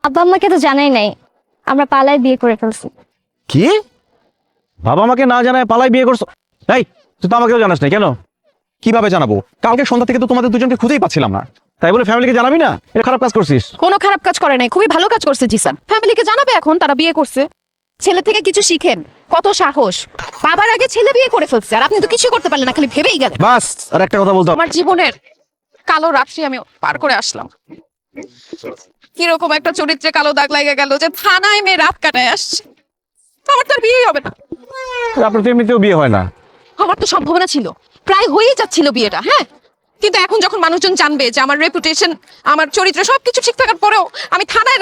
আব্বা আম্মাকে তো জানাই নাই, আমরা পালায় বিয়ে করে ফেলছি। কি? বাবা আমাকে না জানায় পালাই বিয়ে করছো? এই, তুই তো আমাকেও জানাস না কেন? কিভাবে জানাবো? কালকে সন্ধ্যা থেকে তো তোমাদের দুজনকে খুঁজেই পাচ্ছিলাম না। তাই বলে ফ্যামিলিকে জানাবি না? এটা খারাপ কাজ করছিস। কোনো খারাপ কাজ করে নাই, খুবই ভালো কাজ করছে জিসান। ফ্যামিলিকে জানাবে এখন তারা বিয়ে করছে। ছেলে থেকে কিছু শিখেন, কত সাহস। বাবার আগে ছেলে বিয়ে করে ফেলছে আর আপনি তো কিছু করতে পারলেন না, খালি ভেবেই গেলেন। বাস, আর একটা কথা বলতো। আমার জীবনের কালো রাত্রি আমি পার করে আসলাম। কিরকম একটা চরিত্রে কালো দাগ লাগে গেল যে থানায় মেয়ে রাত কাটায় আসছে। আমার তো আর বিয়েই হবে না। আপনার তো এমনিতেও বিয়ে হয় না। আমার তো সম্ভাবনা ছিল, প্রায় হয়েই যাচ্ছিল বিয়েটা, হ্যাঁ। কিন্তু এখন যখন মানুষজন জানবে যে আমার রেপুটেশন, আমার চরিত্র সবকিছু ঠিক থাকার পরেও আমি থানায়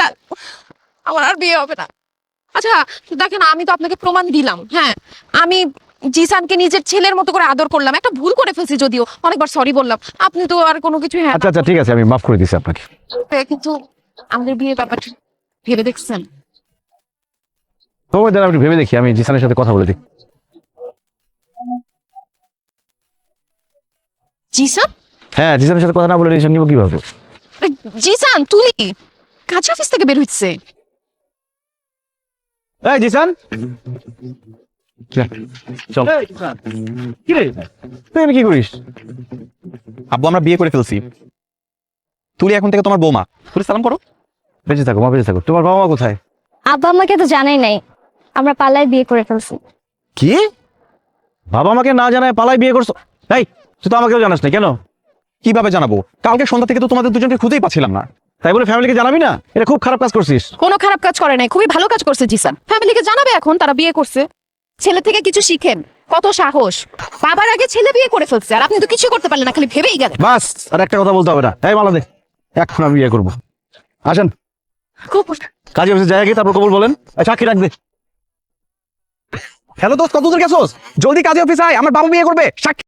আমার আর বিয়ে হবে না। আচ্ছা দেখেন, আমি তো আপনাকে প্রমাণ দিলাম, হ্যাঁ। আমি জিসানকে নিজের ছেলের মতো করে আদর করলাম, একটা ভুল করে ফেলছি যদিও, অনেকবার সরি বললাম। আপনি তো আর কোনো কিছু হ্যাঁ আচ্ছা আচ্ছা, ঠিক আছে, আমি মাফ করে দিচ্ছি আপনাকে। কিন্তু আমাদের বিয়ের ব্যাপারটা ভেবে দেখছেন? সময় দেন, আপনি ভেবে দেখি, আমি জিসানের সাথে কথা বলে দিই। জিসান? হ্যাঁ, জিসানের সাথে কথা না বলে ডিসিশন নিব কিভাবে? জিসান তুই কাজ অফিস থেকে বের হচ্ছে? এই জিসান, চল। কি রে, তুই এখানে কি করিস? আব্বু, আমরা বিয়ে করে ফেলছি। তুলি এখন থেকে তোমার বৌমা। তুলি সালাম করো। বেঁচে থাকো মা, বেঁচে থাকো। তোমার বাবা মা কোথায়? আব্বা আম্মাকে তো জানাই নাই, আমরা পালায় বিয়ে করে ফেলছি। কি? বাবা আমাকে না জানায় পালাই বিয়ে করছো? এই, তুই তো আমাকেও জানাস না কেন? কিভাবে জানাবো? কালকে সন্ধ্যা থেকে তো তোমাদের দুজনকে খুঁজেই পাচ্ছিলাম না। তাই বলে ফ্যামিলিকে জানাবি না? এটা খুব খারাপ কাজ করছিস। কোনো খারাপ কাজ করে নাই, খুবই ভালো কাজ করছে জিসান। ফ্যামিলিকে জানাবে এখন তারা বিয়ে করছে। ছেলে থেকে কিছু শিখেন, কত সাহস। বাবার আগে ছেলে বিয়ে করে ফেলছে আর আপনি তো কিছু করতে পারলেন না, খালি ভেবেই গেলেন। বাস, আর একটা কথা বলতে হবে না। এই মালা দে, এখন আমি বিয়ে করবো। আসেন কাজে অফিসে যাই আগে, তারপর কবুল বলেন। এই, সাক্ষী রাখ দে। হ্যালো দোস্ত, কত দূর গেছোস? জলদি কাজে অফিস আয়, আমার বাবু বিয়ে করবে। সাক্ষী